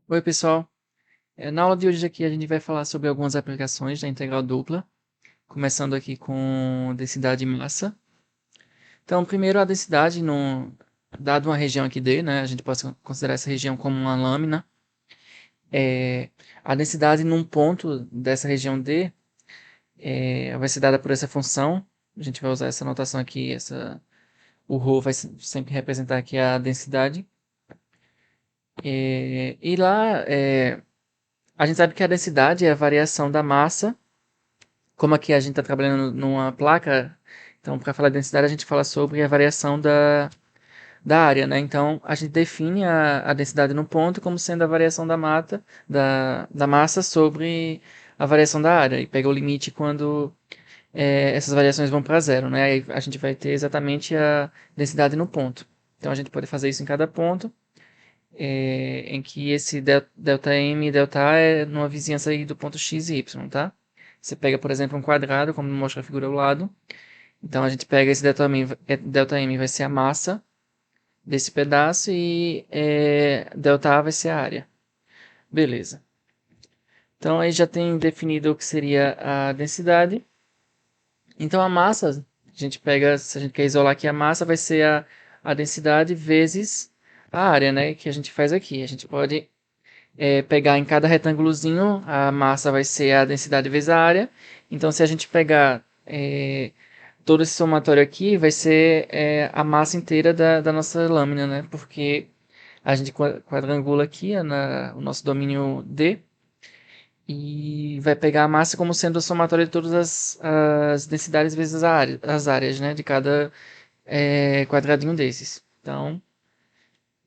Oi, pessoal. Na aula de hoje aqui a gente vai falar sobre algumas aplicações da integral dupla, começando aqui com densidade e massa. Então, primeiro a densidade, dado uma região aqui D, né, a gente pode considerar essa região como uma lâmina. A densidade num ponto dessa região D vai ser dada por essa função. A gente vai usar essa notação aqui, o ρ vai sempre representar aqui a densidade. E lá, a gente sabe que a densidade é a variação da massa. Como aqui a gente está trabalhando numa placa, então para falar de densidade a gente fala sobre a variação da área, né? Então a gente define a densidade no ponto como sendo a variação da massa sobre a variação da área, e pega o limite quando essas variações vão para zero, né? Aí a gente vai ter exatamente a densidade no ponto. Então a gente pode fazer isso em cada ponto, em que esse delta M e delta A é numa vizinhança aí do ponto x e y, tá? Você pega, por exemplo, um quadrado, como mostra a figura ao lado. Então a gente pega esse delta M vai ser a massa desse pedaço e delta A vai ser a área. Beleza. Então aí já tem definido o que seria a densidade. Então a massa, a gente pega, se a gente quer isolar aqui a massa, vai ser a densidade vezes a área, né? Que a gente faz aqui. A gente pode pegar em cada retângulozinho, a massa vai ser a densidade vezes a área. Então se a gente pegar todo esse somatório aqui, vai ser a massa inteira da nossa lâmina, né? Porque a gente quadrangula aqui o nosso domínio D e vai pegar a massa como sendo a somatória de todas as densidades vezes as áreas, né? De cada quadradinho desses. Então,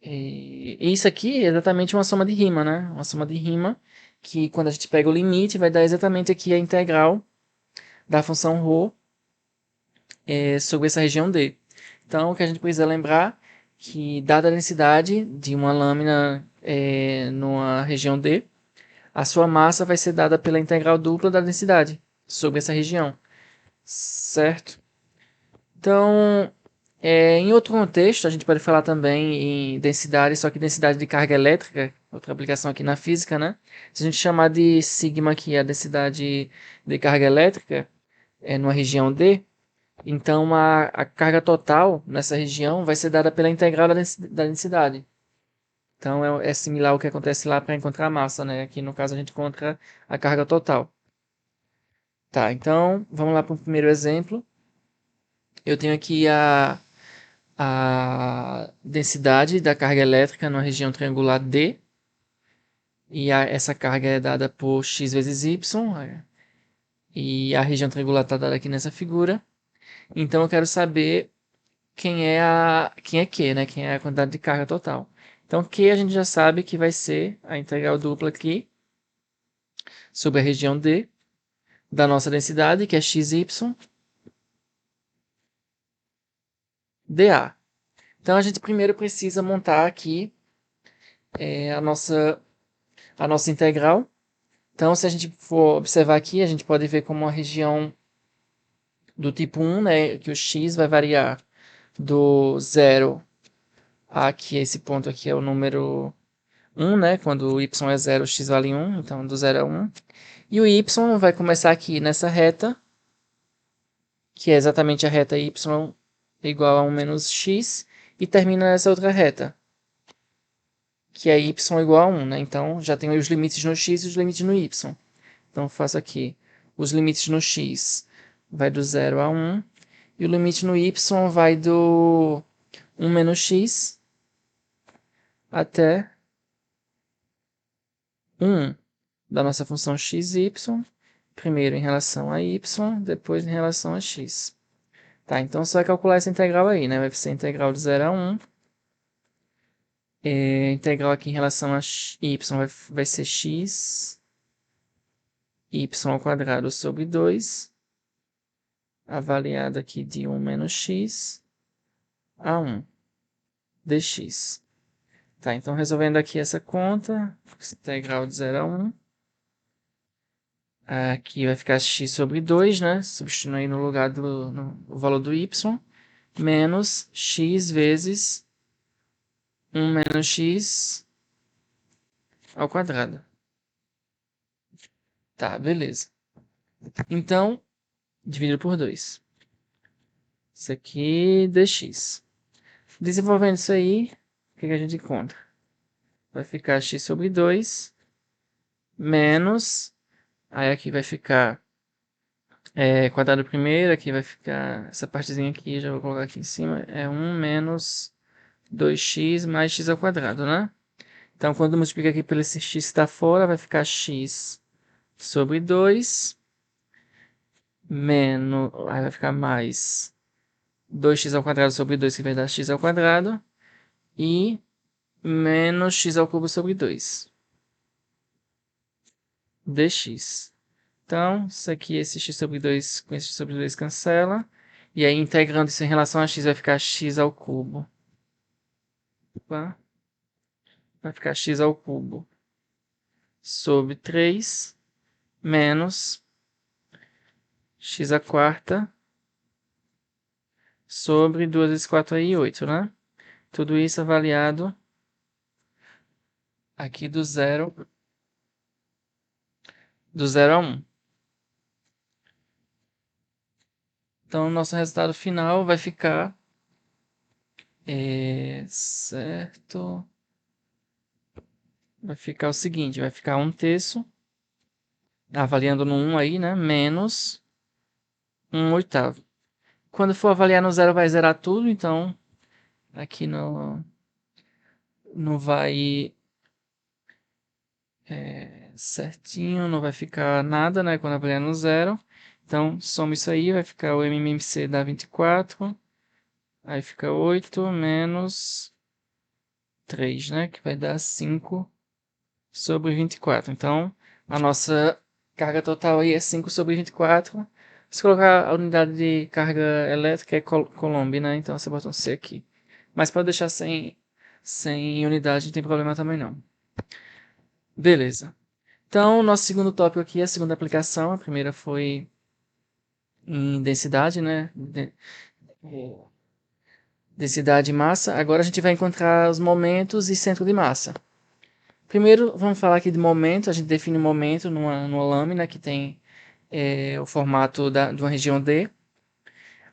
isso aqui é exatamente uma soma de rima, né? Uma soma de rima que quando a gente pega o limite vai dar exatamente aqui a integral da função ρ sobre essa região D. Então, o que a gente precisa lembrar que, dada a densidade de uma lâmina numa região D, a sua massa vai ser dada pela integral dupla da densidade sobre essa região, certo? Então, em outro contexto, a gente pode falar também em densidade, só que densidade de carga elétrica, outra aplicação aqui na física, né? Se a gente chamar de sigma aqui a densidade de carga elétrica, numa região D, então, a carga total nessa região vai ser dada pela integral da densidade. Então, é similar ao que acontece lá para encontrar a massa, né? Aqui, no caso, a gente encontra a carga total. Tá, então, vamos lá para o primeiro exemplo. Eu tenho aqui a densidade da carga elétrica na região triangular D. E essa carga é dada por x vezes y. E a região triangular está dada aqui nessa figura. Então, eu quero saber quem é Q, né? Quem é a quantidade de carga total. Então, Q a gente já sabe que vai ser a integral dupla aqui sobre a região D da nossa densidade, que é xy dA. Então, a gente primeiro precisa montar aqui a nossa integral. Então, se a gente for observar aqui, a gente pode ver como uma região do tipo 1, né, que o x vai variar do 0 a aqui, esse ponto aqui é o número 1, né? Quando o y é 0, o x vale 1, então do 0 a 1. E o y vai começar aqui nessa reta, que é exatamente a reta y igual a 1 menos x, e termina nessa outra reta, que é y igual a 1, né? Então já tenho os limites no x e os limites no y. Então faço aqui os limites no x vai do 0 a 1, e o limite no y vai do 1 menos x até 1 da nossa função x e y, primeiro em relação a y, depois em relação a x. Tá, então você vai calcular essa integral aí, né? Vai ser a integral de 0 a 1. Integral aqui em relação a y vai ser x, y ao quadrado sobre 2, avaliado aqui de 1 menos x a 1 dx. Tá, então resolvendo aqui essa conta, essa integral de 0 a 1, aqui vai ficar x sobre 2, né? Substituindo no lugar o valor do y, menos x vezes 1 menos x ao quadrado. Tá, beleza. Então, dividido por 2. Isso aqui, dx. Desenvolvendo isso aí, o que a gente encontra? Vai ficar x sobre 2 menos... Aí aqui vai ficar quadrado primeiro, aqui vai ficar essa partezinha aqui, já vou colocar aqui em cima, é 1 menos 2x mais x ao quadrado, né? Então, quando multiplica aqui pelo esse x que está fora, vai ficar x sobre 2 menos... Aí vai ficar mais 2x ao quadrado sobre 2, que vai dar x ao quadrado, e menos x ao cubo sobre 2 dx. Então, isso aqui, esse x sobre 2 com esse x sobre 2 cancela. E aí, integrando isso em relação a x, vai ficar x ao cubo. Opa. Vai ficar x ao cubo sobre 3 menos x à quarta sobre 2 vezes 4 aí, 8, né? Tudo isso avaliado aqui do 0 a 1. Então, o nosso resultado final vai ficar... certo... Vai ficar o seguinte, vai ficar 1/3, avaliando no 1 aí, né? Menos 1/8. Quando for avaliar no 0, vai zerar tudo, então aqui não vai certinho, não vai ficar nada, né? Quando avaliar no 0. Então, soma isso aí, vai ficar o MMC dá 24, aí fica 8 menos 3, né? Que vai dar 5 sobre 24. Então, a nossa carga total aí é 5 sobre 24. Se colocar a unidade de carga elétrica é Coulomb, né? Então você bota um C aqui. Mas pode deixar sem unidade, não tem problema também não. Beleza. Então, nosso segundo tópico aqui é a segunda aplicação. A primeira foi em densidade, né? Densidade e massa. Agora a gente vai encontrar os momentos e centro de massa. Primeiro, vamos falar aqui de momento. A gente define um momento numa lâmina que tem o formato de uma região D.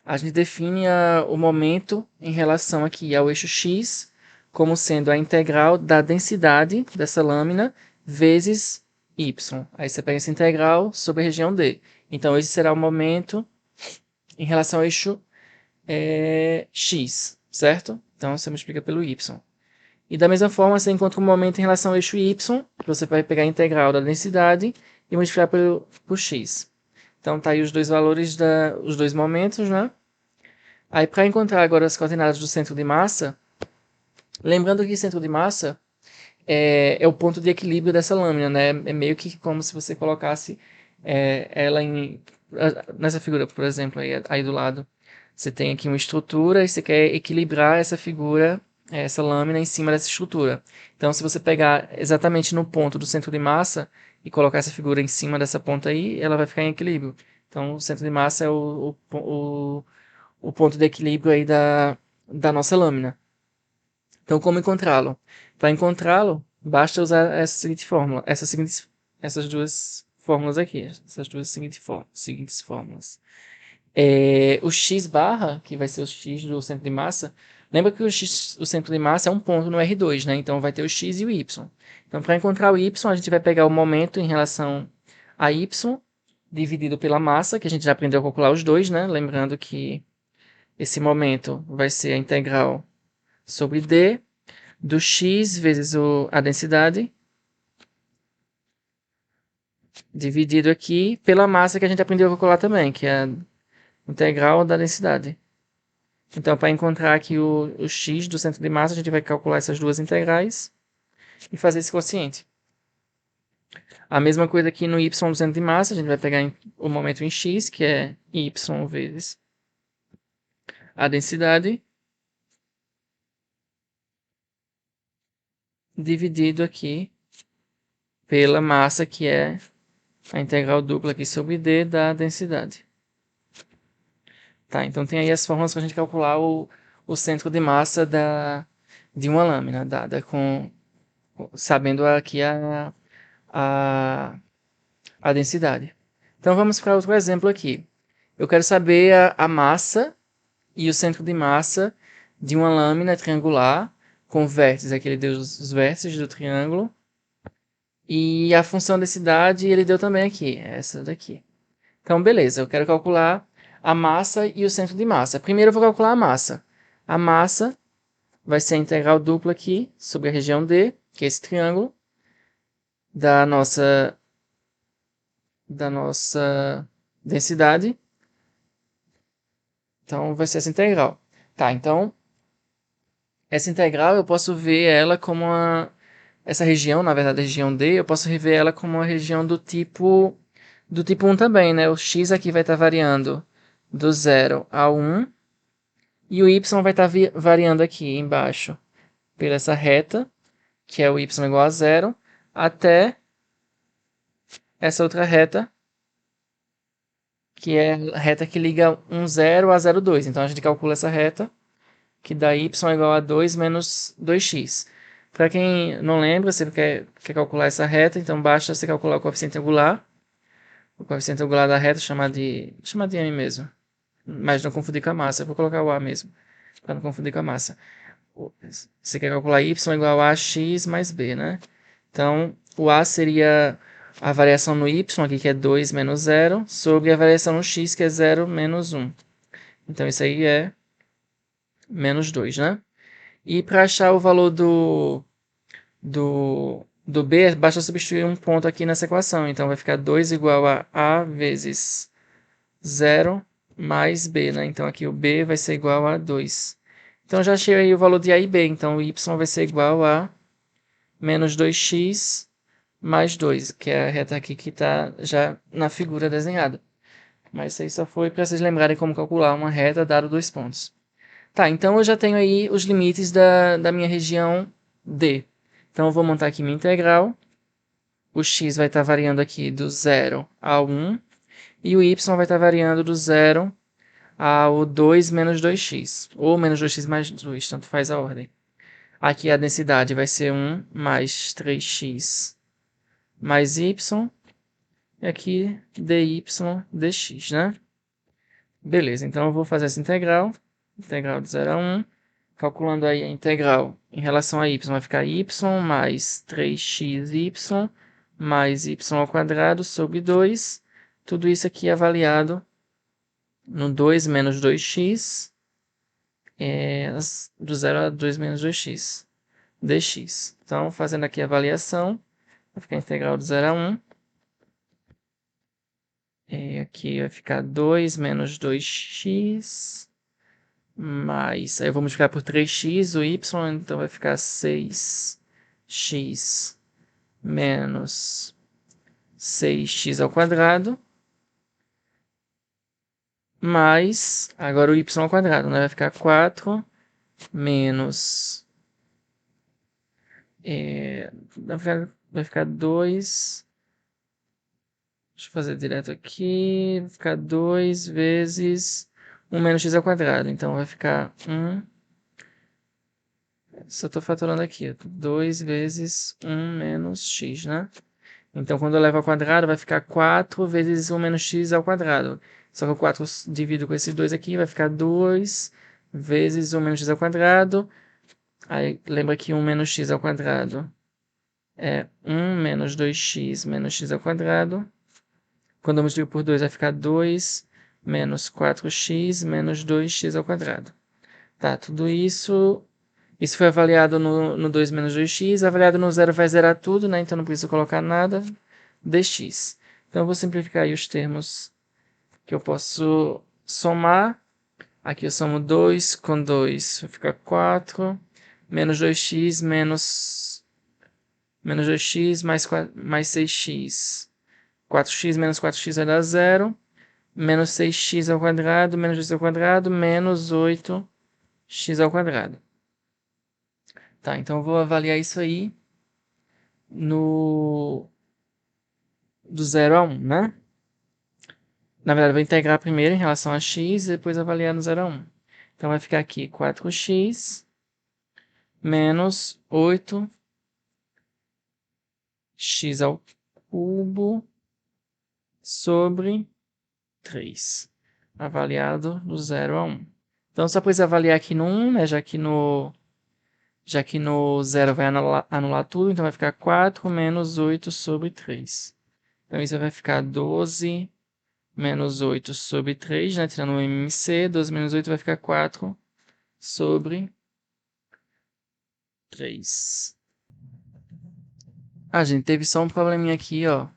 A gente define o momento em relação aqui ao eixo X como sendo a integral da densidade dessa lâmina vezes Y. Aí você pega essa integral sobre a região D. Então, esse será o momento em relação ao eixo X, certo? Então, você multiplica pelo Y. E da mesma forma, você encontra um momento em relação ao eixo Y, que você vai pegar a integral da densidade e multiplicar por X. Então, tá aí os dois valores, os dois momentos, né? Aí, para encontrar agora as coordenadas do centro de massa, lembrando que centro de massa é o ponto de equilíbrio dessa lâmina, né? É meio que como se você colocasse ela nessa figura, por exemplo, aí do lado. Você tem aqui uma estrutura e você quer equilibrar essa figura, essa lâmina em cima dessa estrutura. Então, se você pegar exatamente no ponto do centro de massa e colocar essa figura em cima dessa ponta aí, ela vai ficar em equilíbrio. Então, o centro de massa é o ponto de equilíbrio aí da nossa lâmina. Então, como encontrá-lo? Para encontrá-lo, basta usar essa seguinte fórmula, essas duas fórmulas aqui, essas duas seguintes fórmulas. O x barra, que vai ser o x do centro de massa, lembra que o centro de massa é um ponto no R2, né? Então, vai ter o x e o y. Então, para encontrar o y, a gente vai pegar o momento em relação a y, dividido pela massa, que a gente já aprendeu a calcular os dois, né? Lembrando que esse momento vai ser a integral sobre d do x vezes a densidade, dividido aqui pela massa que a gente aprendeu a calcular também, que é a integral da densidade. Então, para encontrar aqui o x do centro de massa, a gente vai calcular essas duas integrais e fazer esse quociente. A mesma coisa aqui no y do centro de massa, a gente vai pegar o momento em x, que é y vezes a densidade, dividido aqui pela massa, que é a integral dupla aqui sobre d da densidade. Tá, então tem aí as formas para a gente calcular o centro de massa de uma lâmina, dada com sabendo aqui a densidade. Então vamos para outro exemplo aqui. Eu quero saber a massa e o centro de massa de uma lâmina triangular com vértices. Aqui ele deu os vértices do triângulo. E a função densidade ele deu também aqui, essa daqui. Então, beleza, eu quero calcular a massa e o centro de massa. Primeiro eu vou calcular a massa. A massa vai ser a integral dupla aqui sobre a região D, que é esse triângulo, da nossa densidade. Então, vai ser essa integral. Tá, então, essa integral eu posso ver ela como essa região, na verdade, a região D, eu posso rever ela como uma região do tipo 1 também, né? O x aqui vai estar variando do 0 ao 1, e o y vai estar variando aqui embaixo pela essa reta, que é o y igual a 0, até essa outra reta, que é a reta que liga 0 a 0,2. Então, a gente calcula essa reta, que dá y igual a 2 menos 2x. Para quem não lembra, você quer calcular essa reta, então basta você calcular o coeficiente angular. O coeficiente angular da reta chama de m mesmo. Mas não confundir com a massa. Eu vou colocar o a mesmo, para não confundir com a massa. Você quer calcular y igual a x mais b, né? Então, o a seria a variação no y, aqui que é 2 menos 0, sobre a variação no x, que é 0 menos 1. Então, isso aí é menos 2, né? E para achar o valor do b, basta substituir um ponto aqui nessa equação. Então, vai ficar 2 igual a vezes 0 mais b, né? Então, aqui o b vai ser igual a 2. Então, já achei aí o valor de a e b. Então, o y vai ser igual a menos 2x mais 2, que é a reta aqui que está já na figura desenhada. Mas isso aí só foi para vocês lembrarem como calcular uma reta dado dois pontos. Tá, então eu já tenho aí os limites da minha região D. Então eu vou montar aqui minha integral. O x vai estar variando aqui do 0 ao 1. E o y vai estar variando do 0 ao 2 menos 2x. Ou menos 2x mais 2, tanto faz a ordem. Aqui a densidade vai ser 1 mais 3x mais y. E aqui dy dx, né? Beleza, então eu vou fazer essa integral. Integral de 0 a 1. Calculando aí a integral em relação a y, vai ficar y mais 3xy mais y ao quadrado sobre 2. Tudo isso aqui é avaliado no 2 menos 2x, do 0 a 2 menos 2x, dx. Então, fazendo aqui a avaliação, vai ficar a integral de 0 a 1. Aqui vai ficar 2 menos 2x, mais... Aí eu vou multiplicar por 3x, o y, então vai ficar 6x menos 6x ao quadrado, mais... Agora o y ao quadrado, né? Vai ficar 4 menos... vai ficar 2... Deixa eu fazer direto aqui. Vai ficar 2 vezes 1 menos x ao quadrado. Então, vai ficar 1... Só estou fatorando aqui. 2 vezes 1 menos x, né? Então, quando eu levo ao quadrado, vai ficar 4 vezes 1 menos x ao quadrado. Só que o 4 divido com esses dois aqui, vai ficar 2 vezes 1 menos x ao quadrado. Aí, lembra que 1 menos x ao quadrado é 1 menos 2x menos x ao quadrado. Quando eu multiplico por 2, vai ficar 2 menos 4x menos 2x ao quadrado. Tá, tudo isso... Isso foi avaliado no 2 menos 2x. Avaliado no 0 vai zerar tudo, né? Então não preciso colocar nada. Dx. Então eu vou simplificar aí os termos que eu posso somar. Aqui eu somo 2 com 2, vai ficar 4. Menos 2x menos 2x mais 6x. 4x menos 4x vai dar 0. Menos 6x ao quadrado, menos 2 ao quadrado, menos 8x ao quadrado. Tá, então eu vou avaliar isso aí do 0 a 1, né? Na verdade, eu vou integrar primeiro em relação a x e depois avaliar no 0 a 1. Então vai ficar aqui 4x menos 8 x ao cubo sobre 3, avaliado do 0 a 1. Então, só precisa avaliar aqui no 1, né, já que no 0 vai anular tudo, então vai ficar 4 menos 8 sobre 3. Então, isso vai ficar 12 menos 8 sobre 3, né, tirando o MMC, 12 menos 8 vai ficar 4 sobre 3. Ah, gente, teve só um probleminha aqui, ó,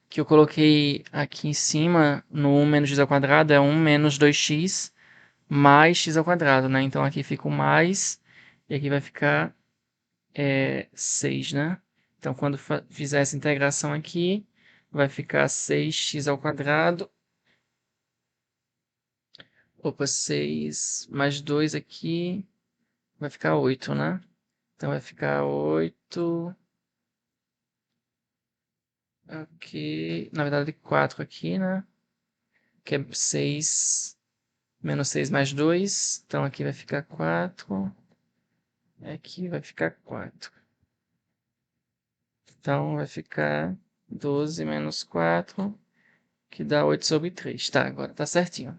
que eu coloquei aqui em cima, no 1 menos x ao quadrado, é 1 menos 2x mais x ao quadrado, né? Então, aqui fica o mais, e aqui vai ficar 6, né? Então, quando fizer essa integração aqui, vai ficar 6x ao quadrado. Opa, 6 mais 2 aqui, vai ficar 8, né? Então, vai ficar 8... Aqui, na verdade, 4 aqui, né? Que é 6 menos 6 mais 2. Então, aqui vai ficar 4. Aqui vai ficar 4. Então, vai ficar 12 menos 4, que dá 8 sobre 3. Tá, agora tá certinho.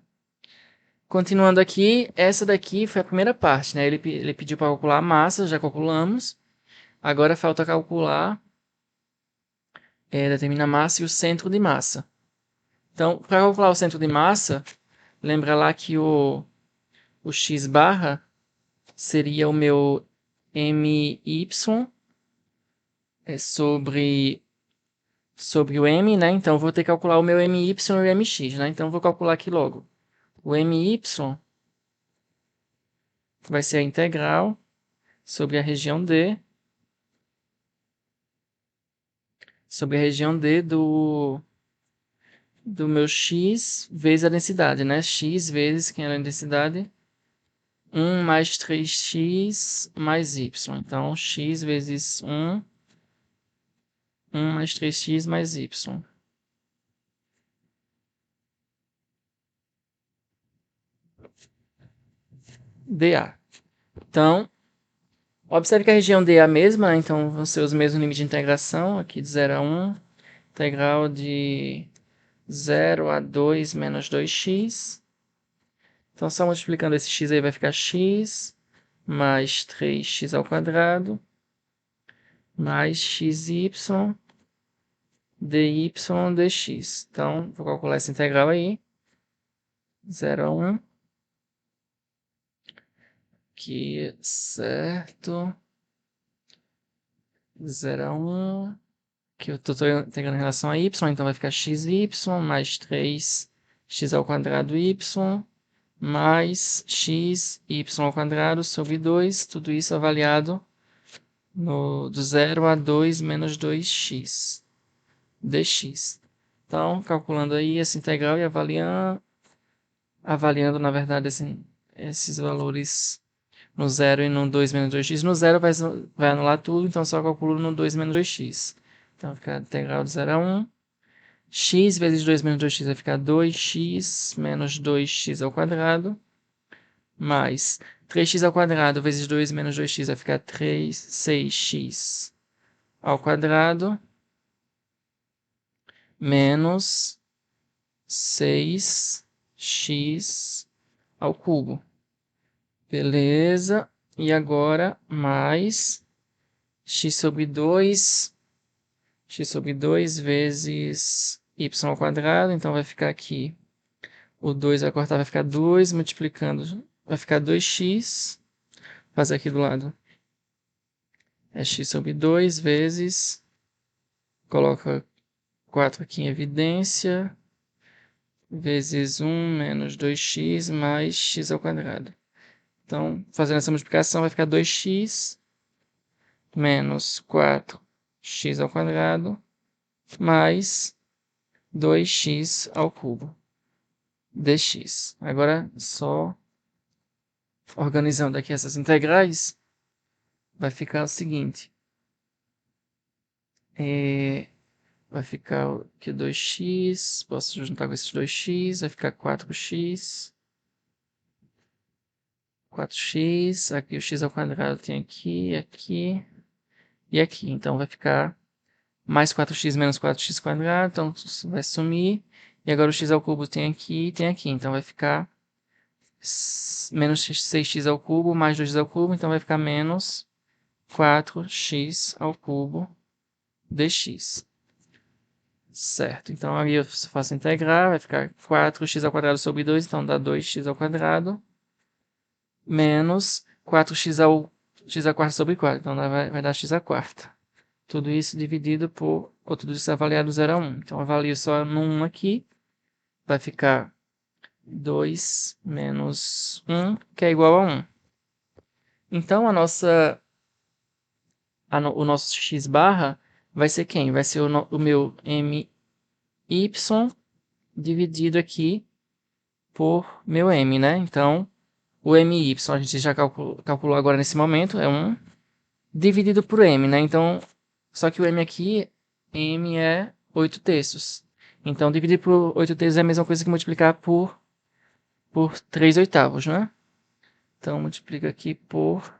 Continuando aqui, essa daqui foi a primeira parte, né? Ele pediu para calcular a massa, já calculamos. Agora falta calcular, determina a massa e o centro de massa. Então, para calcular o centro de massa, lembra lá que o x barra seria o meu my sobre o m, né? Então, eu vou ter que calcular o meu my e o mx, né? Então, eu vou calcular aqui logo. O my vai ser a integral sobre a região D, do meu x vezes a densidade, né? X vezes, quem é a densidade? 1 mais 3x mais y. Então, x vezes 1 mais 3x mais y. dA. Então, observe que a região D é a mesma, né? Então vão ser os mesmos limites de integração, aqui de 0 a 1, integral de 0 a 2 menos 2x. Então, só multiplicando esse x aí vai ficar x mais 3x ao quadrado mais xy dy dx. Então, vou calcular essa integral aí. 0 a 1. Aqui, certo. 0 a 1. Que eu estou integrando em relação a y, então vai ficar xy mais 3x ao quadrado y mais x y ao quadrado sobre 2, tudo isso avaliado do 0 a 2 menos 2x dx. Então, calculando aí essa integral e avaliando na verdade, esses valores no 0 e no 2 menos 2x. No 0 vai anular tudo, então só calculo no 2 menos 2x. Então, fica a integral de 0 a 1. X vezes 2 menos 2x vai ficar 2x menos 2x ao quadrado. Mais 3x ao quadrado vezes 2 menos 2x vai ficar 6x ao quadrado. Menos 6x ao cubo. Beleza. E agora mais x sobre 2 vezes y ao quadrado. Então, vai ficar aqui, o 2 vai cortar, vai ficar 2, multiplicando, vai ficar 2x. Fazer aqui do lado. É x sobre 2 vezes, coloca 4 aqui em evidência, vezes 1 menos 2x mais x ao quadrado. Então, fazendo essa multiplicação, vai ficar 2x menos 4x ao quadrado mais 2x ao cubo dx. Agora, só organizando aqui essas integrais, vai ficar o seguinte. Vai ficar aqui 2x, posso juntar com esses 2x, vai ficar 4x. 4x, aqui o x ao quadrado tem aqui, aqui e aqui. Então, vai ficar mais 4x menos 4x quadrado, então vai sumir. E agora o x ao cubo tem aqui e tem aqui, então vai ficar menos 6x ao cubo mais 2x ao cubo, então vai ficar menos 4x ao cubo dx. Certo, então ali eu faço integrar, vai ficar 4x ao quadrado sobre 2, então dá 2x ao quadrado, menos 4x ao x a quarta sobre 4, então vai dar x a quarta. Tudo isso dividido por, ou tudo isso avaliado 0 a 1. Então, eu avalio só no 1 aqui, vai ficar 2 menos 1, que é igual a 1. Então, o nosso x barra vai ser quem? Vai ser o meu my dividido aqui por meu m, né? Então, o my a gente já calculou agora nesse momento, é 1, dividido por m, né? Então, só que o m aqui, m é 8 terços. Então, dividir por 8 terços é a mesma coisa que multiplicar por 3 oitavos, né? Então, multiplica aqui por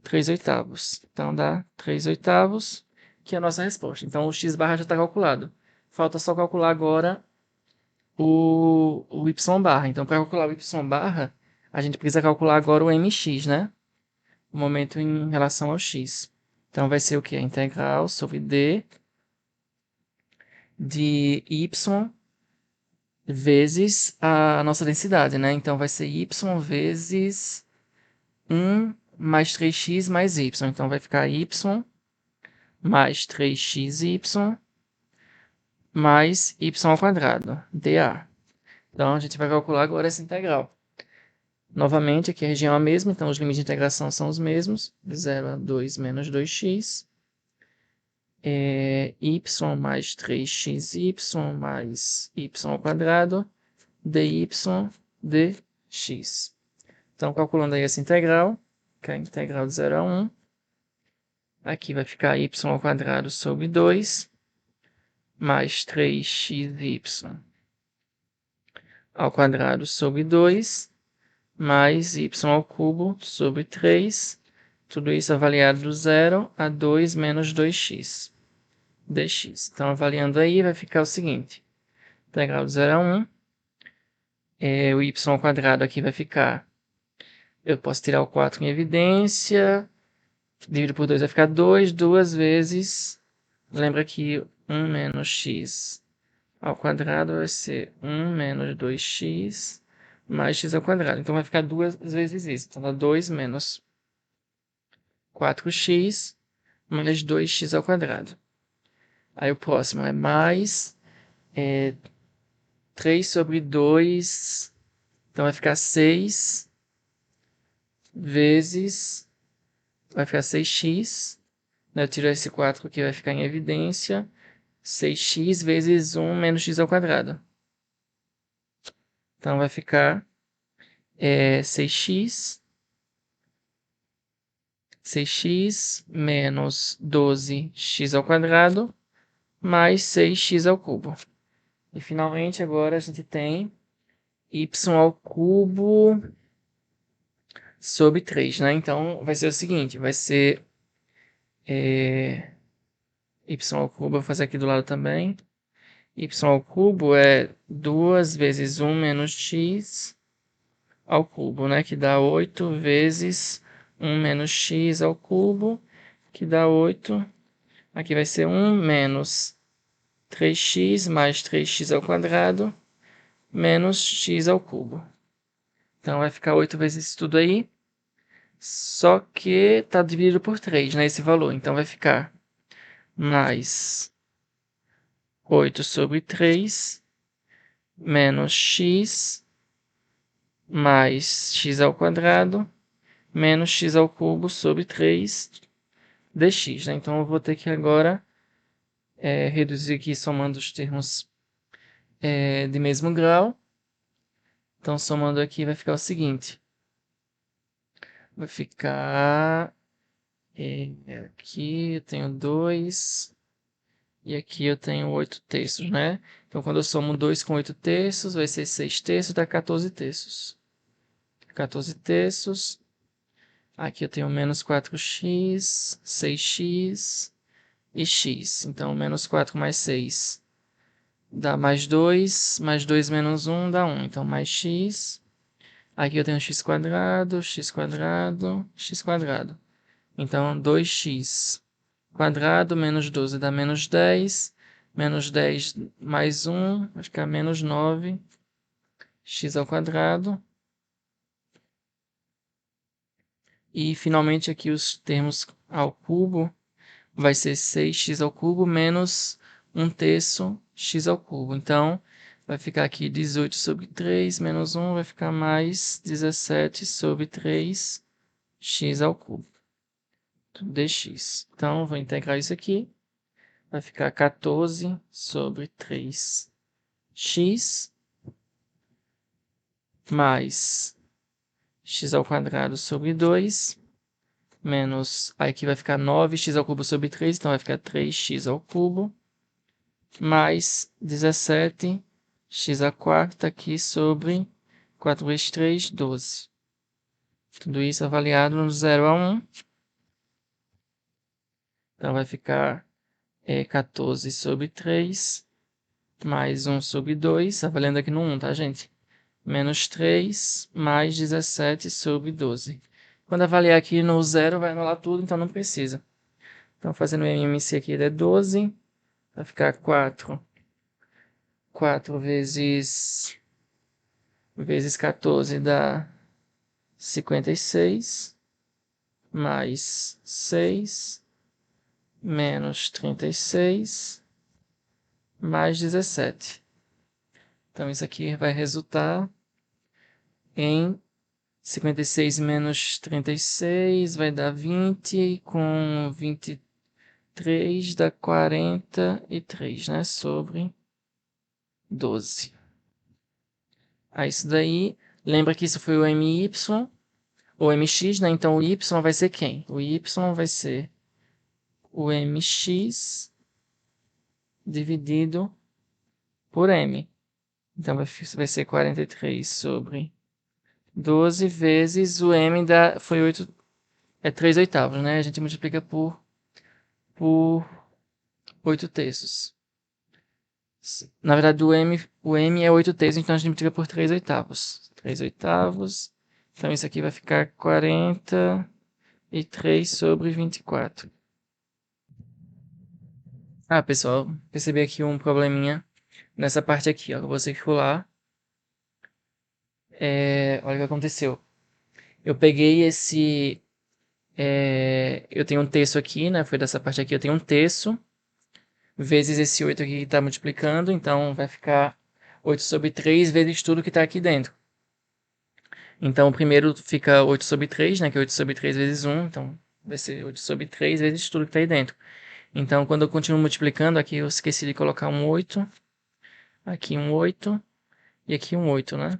3 oitavos. Então, dá 3 oitavos, que é a nossa resposta. Então, o x barra já está calculado. Falta só calcular agora o y barra. Então, para calcular o y barra, a gente precisa calcular agora o mx, né? O momento em relação ao x. Então, vai ser o que? A integral sobre d de y vezes a nossa densidade, né? Então, vai ser y vezes 1 mais 3x mais y. Então, vai ficar y mais 3xy mais y ao quadrado, dA. Então, a gente vai calcular agora essa integral. Novamente, aqui a região é a mesma, então os limites de integração são os mesmos. 0 a 2 menos 2x. Y mais 3xy mais y ao quadrado, dy dx. Então, calculando aí essa integral, que é a integral de 0 a 1, aqui vai ficar y ao quadrado sobre 2, mais 3xy ao quadrado sobre 2, mais y ao cubo sobre 3, tudo isso avaliado do 0 a 2 menos 2x dx. Então, avaliando aí, vai ficar o seguinte. Integral de 0 a 1. O y ao quadrado aqui vai ficar... Eu posso tirar o 4 em evidência. Dividido por 2 vai ficar 2. 2 vezes... Lembra que 1 menos x ao quadrado vai ser 1 menos 2x mais x ao quadrado. Então, vai ficar 2 vezes isso. Então, dá 2 menos 4x mais 2x ao quadrado. Aí, o próximo é mais 3 sobre 2. Então, vai ficar 6 vezes... Vai ficar 6x. Né? Eu tiro esse 4 que vai ficar em evidência. 6x vezes 1 menos x ao quadrado. Então, vai ficar 6x menos 12x ao quadrado mais 6x ao cubo. E, finalmente, agora a gente tem y ao cubo sobre 3, né? Então, vai ser o seguinte, vai ser y ao cubo, vou fazer aqui do lado também. Y ao cubo é 2 vezes 1 menos x ao cubo, né? Que dá 8 vezes 1 menos x ao cubo, que dá 8. Aqui vai ser 1 menos 3x mais 3x ao quadrado, menos x ao cubo. Então, vai ficar 8 vezes isso tudo aí. Só que está dividido por 3, né? Esse valor. Então, vai ficar mais 8 sobre 3, menos x, mais x ao quadrado, menos x ao cubo sobre 3 dx, né? Então, eu vou ter que agora reduzir aqui somando os termos de mesmo grau. Então, somando aqui vai ficar o seguinte. Vai ficar... aqui eu tenho 2 e aqui eu tenho 8 terços, né? Então, quando eu somo 2 com 8 terços, vai ser 6 terços, dá 14 terços. 14 terços. Aqui eu tenho menos 4x, 6x, e x. Então, menos 4 mais 6 dá mais 2 menos 1 dá 1. Então, mais x. Aqui eu tenho x quadrado, x quadrado, x quadrado. Então, 2x quadrado menos 12 dá menos 10. Menos 10 mais 1 vai ficar menos 9. X ao quadrado. E, finalmente, aqui os termos ao cubo vai ser 6x ao cubo menos 1/3 x ao cubo. Então, vai ficar aqui 18 sobre 3 menos 1 vai ficar mais 17 sobre 3 x ao cubo. Dx. Então, vou integrar isso aqui. Vai ficar 14 sobre 3x mais x ao quadrado sobre 2 menos, aqui vai ficar 9x ao cubo sobre 3, então vai ficar 3x ao cubo, mais 17x à quarta aqui sobre 4 vezes 3, 12. Tudo isso avaliado no 0 a 1. Então vai ficar 14 sobre 3, mais 1 sobre 2, avaliando aqui no 1, tá, gente? Menos 3, mais 17 sobre 12. Quando avaliar aqui no 0, vai anular tudo, então não precisa. Então, fazendo o MMC aqui, ele é 12. Vai ficar 4. 4 vezes 14 dá 56. Mais 6. Menos 36. Mais 17. Então, isso aqui vai resultar em 56 menos 36 vai dar 20. Com 23 dá 43, né? Sobre 12. Isso daí, lembra que isso foi o MY, ou MX, né? Então, o Y vai ser quem? O Y vai ser o MX dividido por M. Então, vai ser 43 sobre 12 vezes o M foi 8, é 3 oitavos, né? A gente multiplica por 8 terços. Na verdade, o M é 8 terços, então a gente multiplica por 3 oitavos. 3 oitavos. Então, isso aqui vai ficar 43 sobre 24. Pessoal, percebi aqui um probleminha nessa parte aqui, ó. Eu vou circular. Olha o que aconteceu. Eu peguei esse... eu tenho um terço aqui, né? Foi dessa parte aqui, eu tenho um terço. Vezes esse 8 aqui que está multiplicando. Então, vai ficar 8 sobre 3 vezes tudo que está aqui dentro. Então, o primeiro fica 8 sobre 3, né? Que é 8 sobre 3 vezes 1. Então, vai ser 8 sobre 3 vezes tudo que está aí dentro. Então, quando eu continuo multiplicando, aqui eu esqueci de colocar um 8. Aqui um 8. E aqui um 8, né?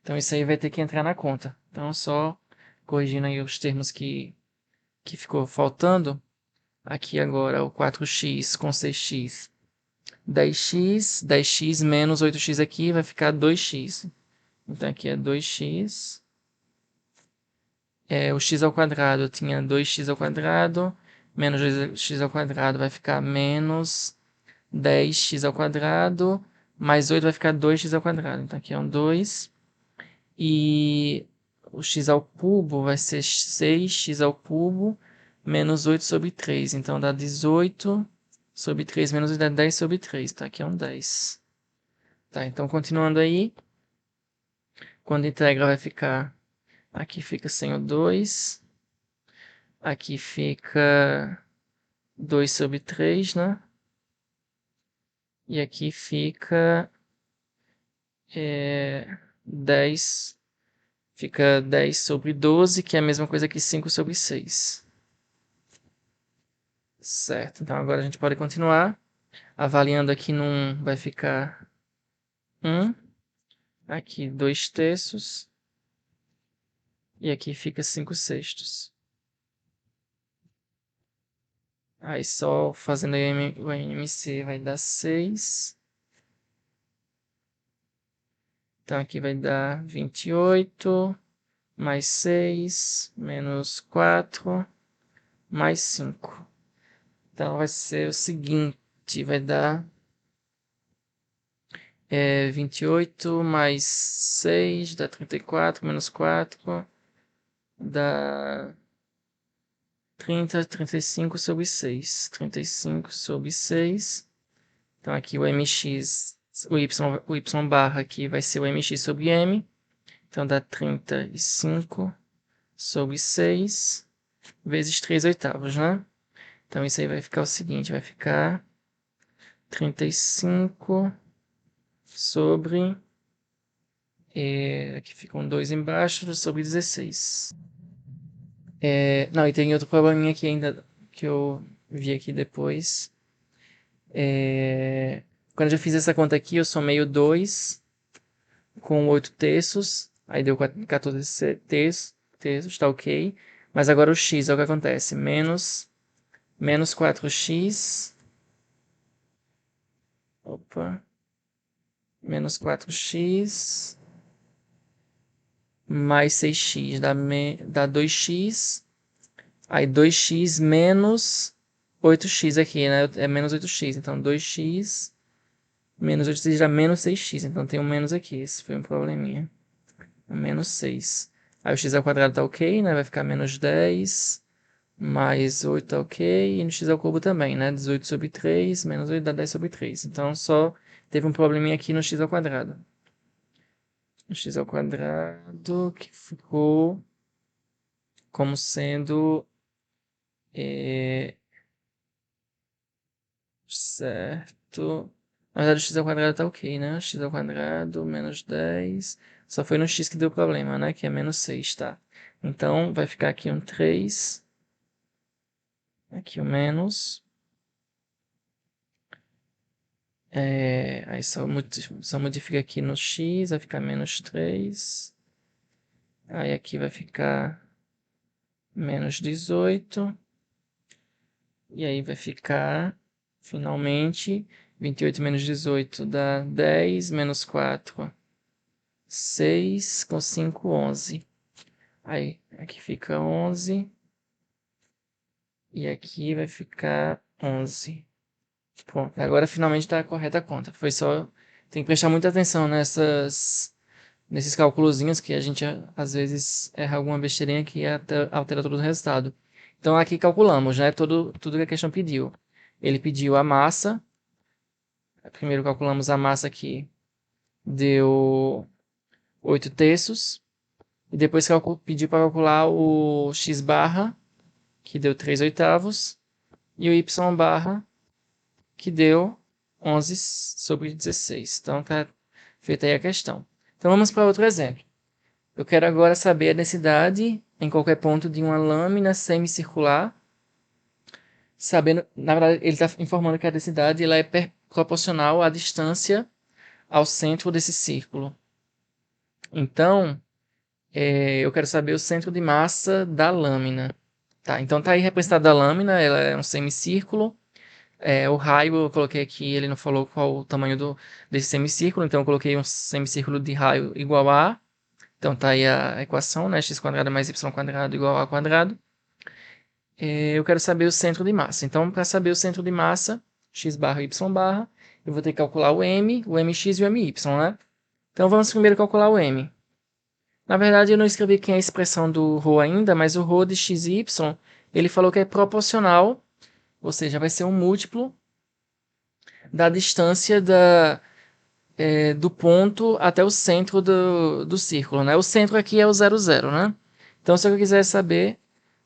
Então, isso aí vai ter que entrar na conta. Então, só corrigindo aí os termos que ficou faltando. Aqui agora o 4x com 6x. 10x. 10x menos 8x aqui vai ficar 2x. Então, aqui é 2x. O x ao quadrado, eu tinha 2x ao quadrado, menos 2x ao quadrado vai ficar menos 10x ao quadrado, mais 8 vai ficar 2x ao quadrado. Então, aqui é um 2. E o x ao cubo vai ser 6x ao cubo, menos 8 sobre 3. Então, dá 18 sobre 3, menos 8 dá 10 sobre 3. Tá, aqui é um 10. Tá, então, continuando aí, quando a integral vai ficar... Aqui fica sem o 2. Aqui fica 2 sobre 3, né? E aqui fica 10. Fica 10 sobre 12, que é a mesma coisa que 5 sobre 6. Certo, então agora a gente pode continuar. Avaliando aqui no 1 vai ficar 1. Aqui 2 terços. E aqui fica 5 sextos. Aí só fazendo o MMC vai dar 6. Então aqui vai dar 28, mais 6, menos 4, mais 5. Então vai ser o seguinte, vai dar 28 mais 6 dá 34, menos 4 dá 35 sobre 6. 35 sobre 6. Então aqui o mx, o y barra aqui vai ser o mx sobre m. Então dá 35 sobre 6 vezes 3 oitavos, né? Então isso aí vai ficar o seguinte, vai ficar 35 sobre... aqui ficam 2 embaixo, sobre 16. Não, e tem outro probleminha aqui ainda que eu vi aqui depois. Quando eu fiz essa conta aqui, eu somei o 2 com 8 terços. Aí deu 14 terços, tá ok. Mas agora o x é o que acontece. Menos 4x. Opa. Menos 4x. Mais 6x dá 2x. Aí 2x menos 8x aqui, né? É menos 8x. Então 2x menos 8x dá menos 6x. Então tem um menos aqui. Esse foi um probleminha. Menos 6. Aí o x ao quadrado tá ok, né? Vai ficar menos 10. Mais 8 tá ok. E no x ao cubo também, né? 18 sobre 3. Menos 8 dá 10 sobre 3. Então só teve um probleminha aqui no x ao quadrado. No x ao quadrado que ficou como sendo... certo. Na verdade, o x ao quadrado tá ok, né? X ao quadrado, menos 10. Só foi no x que deu problema, né? Que é menos 6, tá? Então, vai ficar aqui um 3. Aqui o menos. Aí só modifica aqui no x, vai ficar menos 3. Aí aqui vai ficar menos 18. E aí vai ficar, finalmente, 28 menos 18 dá 10, menos 4, 6, com 5, 11. Aí, aqui fica 11. E aqui vai ficar 11. Pronto, agora finalmente está correta a conta. Foi só... Tem que prestar muita atenção nesses cálculozinhos que a gente às vezes erra alguma besteirinha que altera todo o resultado. Então aqui calculamos, né? Tudo que a questão pediu. Ele pediu a massa. Primeiro calculamos a massa aqui. Deu 8 terços. E depois pediu para calcular o x barra, que deu 3 oitavos. E o y barra, que deu 11 sobre 16. Então tá feita aí a questão. Então vamos para outro exemplo. Eu quero agora saber a densidade em qualquer ponto de uma lâmina semicircular. Sabendo, na verdade, ele está informando que a densidade ela é proporcional à distância ao centro desse círculo. Então, eu quero saber o centro de massa da lâmina. Tá, então tá aí representado a lâmina, ela é um semicírculo. O raio eu coloquei aqui, ele não falou qual o tamanho desse semicírculo, então eu coloquei um semicírculo de raio igual a. Então tá aí a equação, né? X quadrado mais y quadrado igual a quadrado. Eu quero saber o centro de massa. Então, para saber o centro de massa, x barra, y barra, eu vou ter que calcular o mx e o my, né? Então, vamos primeiro calcular o m. Na verdade, eu não escrevi aqui a expressão do ρ ainda, mas o ρ de x e y, ele falou que é proporcional, ou seja, vai ser um múltiplo da distância do ponto até o centro do círculo, né? O centro aqui é o 0, 0, né? Então, se eu quiser saber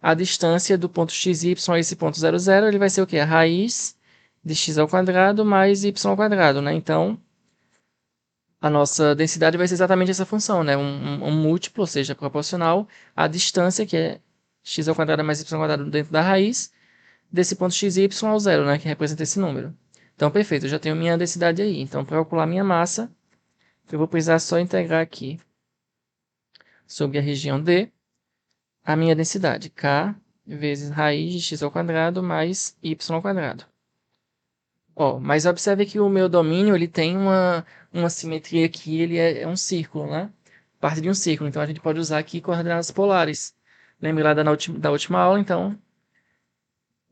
a distância do ponto x e y a esse ponto 0, 0, ele vai ser o quê? A raiz de x ao quadrado mais y ao quadrado, né? Então, a nossa densidade vai ser exatamente essa função, né? Um múltiplo, ou seja, proporcional à distância, que é x ao quadrado mais y ao quadrado dentro da raiz, desse ponto x e y ao zero, né? Que representa esse número. Então, perfeito, eu já tenho minha densidade aí. Então, para calcular minha massa, eu vou precisar só integrar aqui sobre a região D a minha densidade, K vezes raiz de x ao quadrado mais y ao quadrado. Mas observe que o meu domínio ele tem uma simetria aqui, ele é um círculo, né? Parte de um círculo, então a gente pode usar aqui coordenadas polares. Lembra lá da última aula, então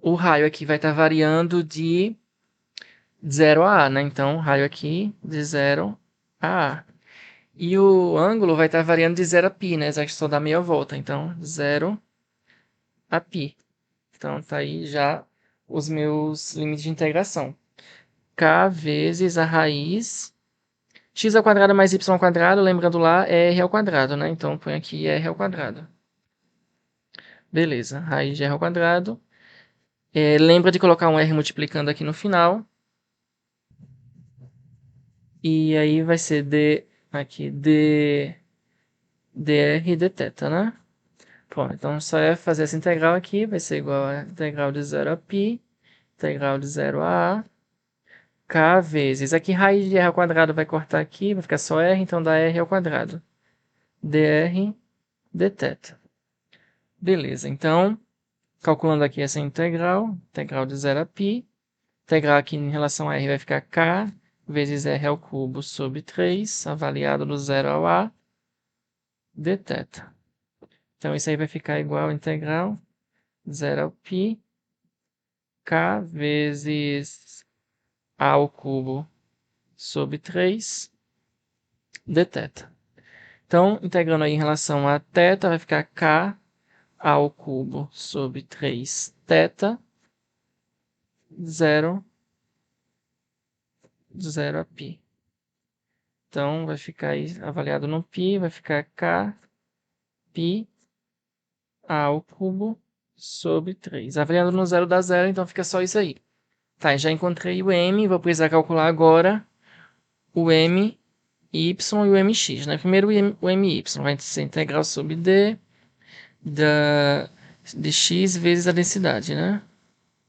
o raio aqui vai estar variando de 0 a A, né? Então, o raio aqui de 0 a A. E o ângulo vai estar variando de 0 a π, né? Já que só dá meia volta. Então, 0 a π. Então, tá aí já os meus limites de integração. K vezes a raiz x ao quadrado mais y ao quadrado, lembrando lá, é r ao quadrado, né? Então, põe aqui r ao quadrado. Beleza, raiz de r ao quadrado. Lembra de colocar um r multiplicando aqui no final. E aí vai ser d, aqui, dr dθ, né? Bom, então só é fazer essa integral aqui, vai ser igual a integral de 0 a π, integral de 0 a a, k vezes, aqui raiz de r ao quadrado vai cortar aqui, vai ficar só r, então dá r ao quadrado. dr dθ. Beleza, então, calculando aqui essa integral de 0 a π, integral aqui em relação a r vai ficar k vezes r ao cubo sobre 3, avaliado do 0 ao a, dθ. Então, isso aí vai ficar igual a integral 0 ao π, k vezes a ao cubo sobre 3, dθ. Então, integrando aí em relação a θ, vai ficar k ao cubo sobre 3 θ, 0 a π. Então, vai ficar aí avaliado no π, vai ficar k π ao cubo sobre 3. Avaliando no 0 dá 0, então fica só isso aí. Tá, já encontrei o m, vou precisar calcular agora o m y e o mx, né? Primeiro o my vai ser integral sobre d de x vezes a densidade, né?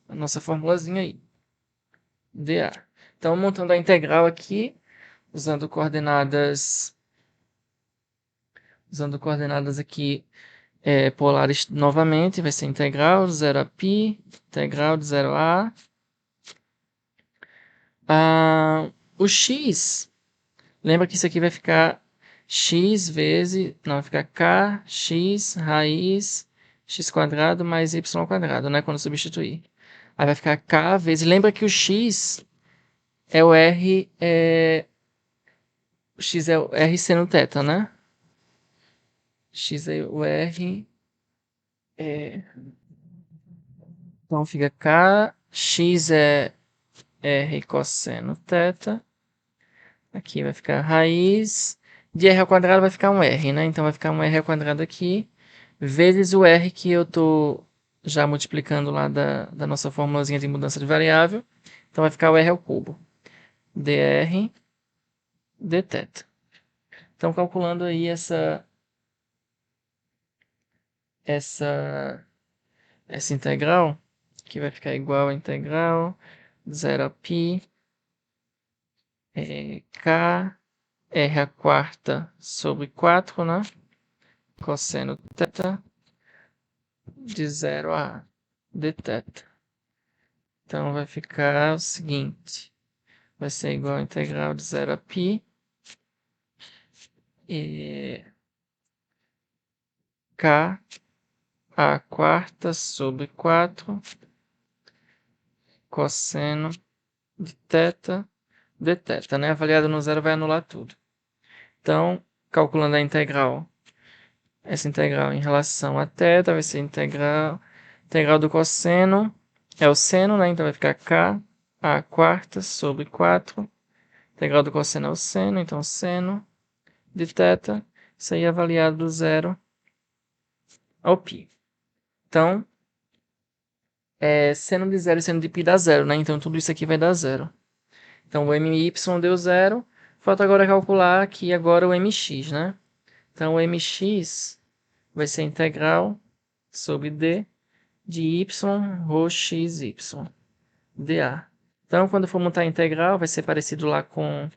A nossa formulazinha aí, dA. Então, montando a integral aqui, usando coordenadas aqui polares novamente, vai ser integral de 0 a π, integral de 0 a A. O x, lembra que isso aqui vai ficar x vezes, não, vai ficar kx raiz x quadrado mais y ao quadrado, né, quando substituir. Aí vai ficar k vezes, lembra que o x é o r, o x é o r seno θ, né? X é o r, então fica k, x é r cosseno θ, aqui vai ficar raiz de r ao quadrado, vai ficar um r, né? Então vai ficar um r ao quadrado aqui, vezes o r que eu estou já multiplicando lá da nossa formulazinha de mudança de variável. Então vai ficar o r ao cubo. dr dθ. Então calculando aí essa integral, que vai ficar igual a integral 0 a π k r a quarta sobre 4, né? Cosseno θ de 0 a dθ. Então, vai ficar o seguinte. Vai ser igual a integral de 0 a π. K a quarta sobre 4 cosseno de θ dθ, né? Avaliado no zero vai anular tudo. Então, calculando a integral, essa integral em relação a θ, vai ser integral do cosseno, é o seno, né? Então vai ficar K a quarta sobre 4. Integral do cosseno é o seno, então seno de θ, isso aí é avaliado do zero ao π. Então, seno de zero e seno de π dá zero, né? Então tudo isso aqui vai dar zero. Então o my deu zero. Falta agora calcular aqui agora o mx, né? Então o mx vai ser integral sobre d de y rho xy dA. Então quando for montar a integral vai ser parecido lá com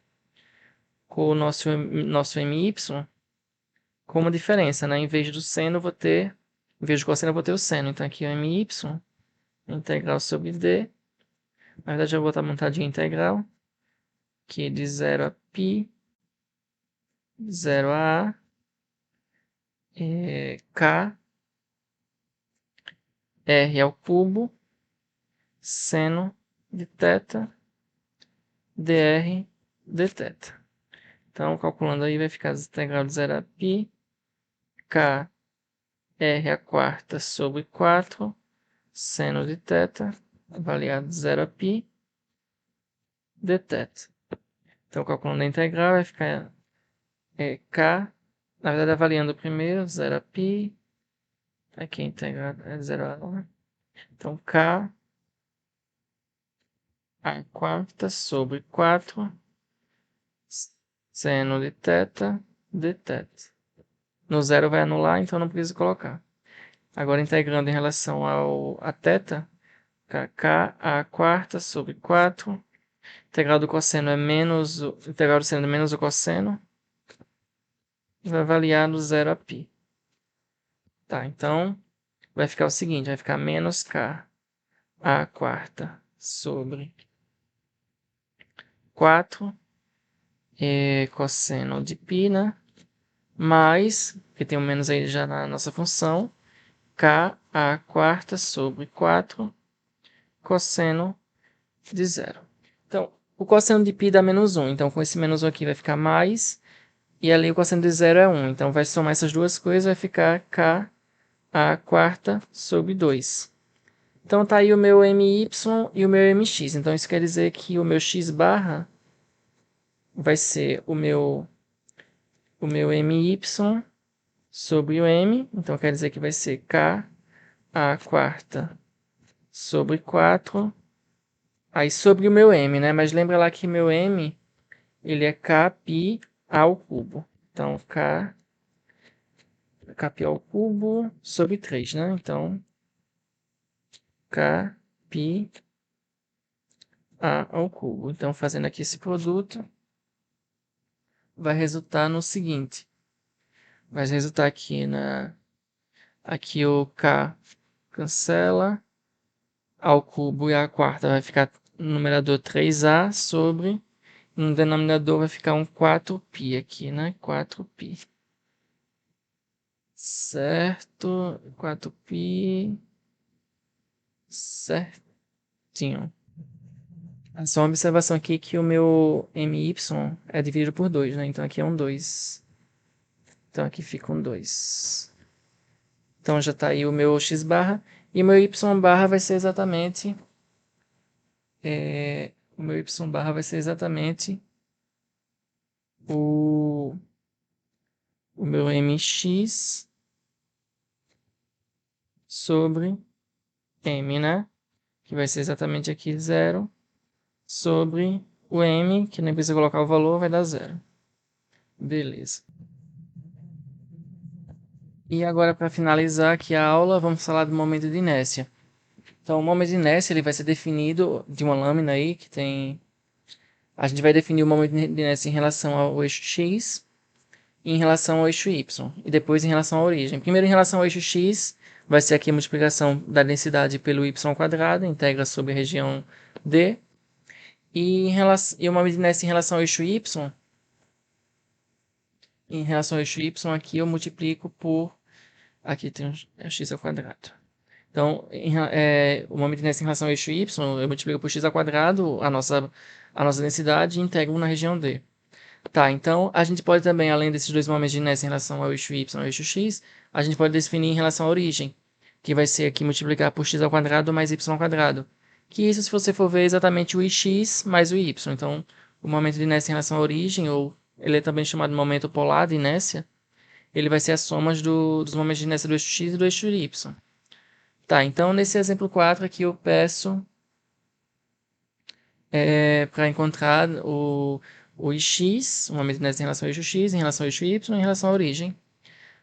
o nosso my, com uma diferença, né? Em vez do seno em vez do cosseno eu vou ter o seno. Então aqui o my, integral sobre d. Na verdade eu vou botar montadinha integral, que é de 0 a π, 0 a k r ao cubo seno de θ, dr dθ. Então, calculando aí, vai ficar a integral de 0 a π, k r a quarta sobre 4, seno de θ, avaliado de 0 a π, dθ. Então, calculando a integral, vai ficar k, na verdade, avaliando primeiro, 0 a π, aqui a integral é 0 a 1. Então, k a quarta sobre 4, seno de θ, dθ. No zero vai anular, então não precisa colocar. Agora, integrando em relação a θ, k a quarta sobre 4. Integral do cosseno é menos integral do seno é menos o cosseno. Vai avaliar no 0 a π. Tá, então vai ficar o seguinte, vai ficar menos k a quarta sobre 4 cosseno de π, né? Mais, que tem um menos aí já na nossa função, k a quarta sobre 4 cosseno de 0. Então, o cosseno de π dá menos 1. Então, com esse menos 1 aqui vai ficar mais. E ali o cosseno de 0 é 1. Então, vai somar essas duas coisas, vai ficar k a quarta sobre 2. Então, tá aí o meu my e o meu mx. Então, isso quer dizer que o meu x barra vai ser o meu my sobre o m. Então, quer dizer que vai ser k a quarta sobre 4. Aí, sobre o meu m, né? Mas lembra lá que meu m, ele é kπ ao cubo. Então, kπ ao cubo sobre 3, né? Então, kπ a ao cubo. Então, fazendo aqui esse produto, vai resultar no seguinte. Vai resultar aqui o k cancela, ao cubo e a quarta vai ficar no numerador 3a sobre, no denominador vai ficar um 4π aqui, né? 4π. Certo, 4π, certinho. Só uma observação aqui que o meu my é dividido por 2, né? Então aqui é um 2. Então aqui fica um 2. Então já está aí o meu x barra. E o meu y barra vai ser exatamente... o meu y barra vai ser exatamente o meu mx sobre m, né? Que vai ser exatamente aqui 0 sobre o m, que nem precisa colocar o valor, vai dar 0. Beleza. E agora, para finalizar aqui a aula, vamos falar do momento de inércia. Então, o momento de inércia ele vai ser definido de uma lâmina aí que tem... A gente vai definir o momento de inércia em relação ao eixo x e em relação ao eixo y. E depois em relação à origem. Primeiro, em relação ao eixo x, vai ser aqui a multiplicação da densidade pelo y², integra sobre a região D. E o momento de inércia em relação ao eixo y, aqui eu multiplico por... Aqui tem o x². Então, o momento de inércia em relação ao eixo y, eu multiplico por x², a nossa densidade, e integro na região D. Tá, então a gente pode também, além desses dois momentos de inércia em relação ao eixo y e ao eixo x, a gente pode definir em relação à origem, que vai ser aqui multiplicar por x² mais y². Que isso, se você for ver, é exatamente o ix mais o y. Então, o momento de inércia em relação à origem, ou ele é também chamado de momento polar de inércia, ele vai ser a soma dos momentos de inércia do eixo x e do eixo y. Tá, então nesse exemplo 4 aqui eu peço para encontrar o ix, o momento de inércia em relação ao eixo x, em relação ao eixo y, em relação à origem,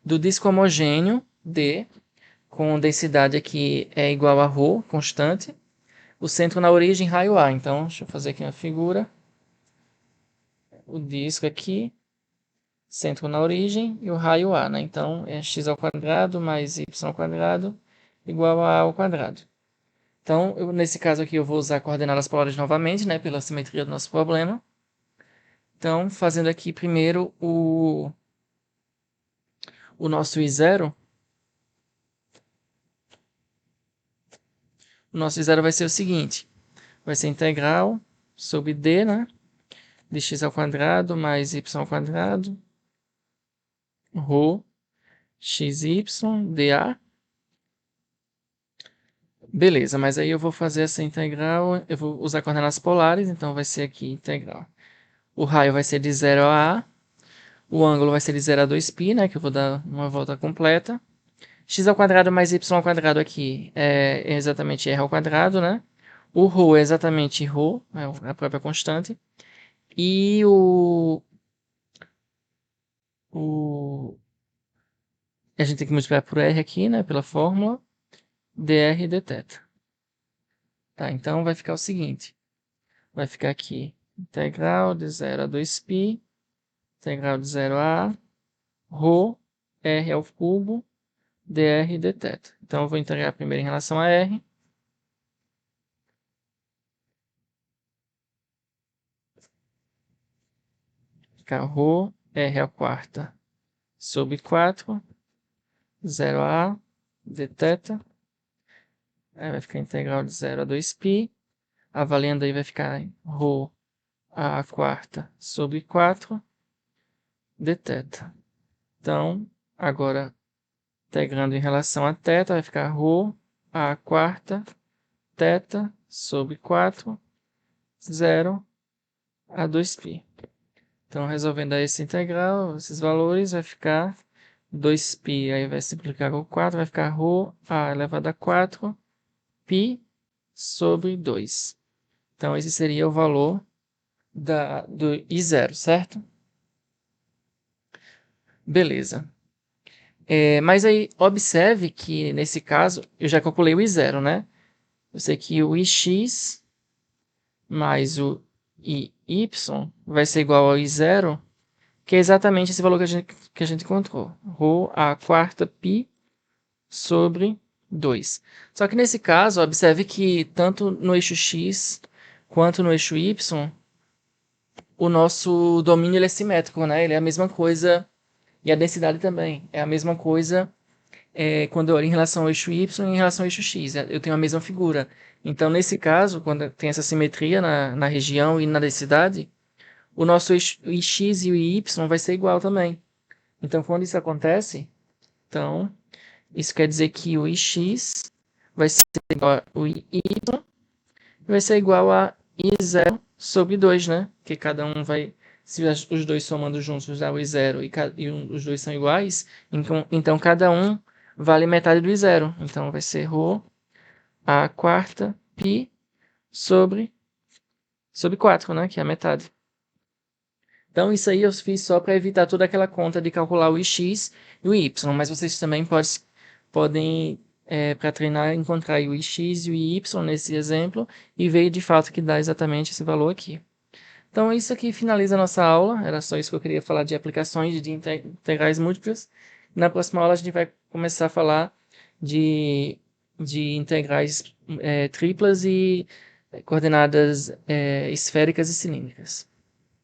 do disco homogêneo D, com densidade aqui é igual a ρ, constante, o centro na origem, raio A. Então, deixa eu fazer aqui uma figura. O disco aqui, centro na origem e o raio A, né? Então, é x² mais y² igual a ao quadrado. Então, nesse caso aqui, eu vou usar coordenadas polares novamente, né? Pela simetria do nosso problema. Então, fazendo aqui primeiro o nosso I0. o nosso zero vai ser o seguinte. Vai ser integral sobre d, né? De x ao quadrado mais y ao quadrado. Rho xy dA. Beleza, mas aí eu vou fazer essa integral, eu vou usar coordenadas polares, então vai ser aqui integral. O raio vai ser de 0 a A, o ângulo vai ser de 0 a 2π, né, que eu vou dar uma volta completa. X ao quadrado mais y ao quadrado aqui é exatamente r ao quadrado, né? O ρ é exatamente ρ, é a própria constante. E a gente tem que multiplicar por r aqui, né, pela fórmula, dr e dθ. Tá, então vai ficar o seguinte. Vai ficar aqui integral de 0 a 2π, integral de 0 a ρ, r ao cubo, dr e dθ. Então eu vou integrar primeiro em relação a r. Fica ρ, r à quarta sobre 4, 0 a dθ. Aí vai ficar integral de 0 a 2π. Avaliando aí vai ficar ρ à quarta sobre 4 dθ. Então, agora, integrando em relação a θ, vai ficar ρ à quarta θ sobre 4, 0 a 2π. Então, resolvendo aí essa integral, esses valores, vai ficar 2π, aí vai simplificar com 4, vai ficar ρ a elevado a 4 π sobre 2. Então, esse seria o valor do I0, certo? Beleza. Mas aí, observe que, nesse caso, eu já calculei o I0, né? Eu sei que o Ix mais o Iy vai ser igual ao I0, que é exatamente esse valor que a gente encontrou. Rho a quarta π sobre 2. Só que nesse caso, observe que tanto no eixo x quanto no eixo y, o nosso domínio ele é simétrico, né? Ele é a mesma coisa, e a densidade também é a mesma coisa quando eu olho em relação ao eixo y e em relação ao eixo x. Eu tenho a mesma figura. Então, nesse caso, quando tem essa simetria na região e na densidade, o nosso eixo, o x e o y vai ser igual também. Então, quando isso acontece, então, isso quer dizer que o ix vai ser igual ao y, vai ser igual a I0 sobre 2, né? Que cada um vai, se os dois somando juntos dá o I0 os dois são iguais, então cada um vale metade do I0. Então vai ser ρ a quarta π sobre 4, né? Que é a metade. Então isso aí eu fiz só para evitar toda aquela conta de calcular o ix e o y, mas vocês também podem para treinar, encontrar o ix e o y nesse exemplo e ver de fato que dá exatamente esse valor aqui. Então, isso aqui finaliza a nossa aula. Era só isso que eu queria falar de aplicações de integrais múltiplas. Na próxima aula, a gente vai começar a falar de integrais triplas e coordenadas esféricas e cilíndricas.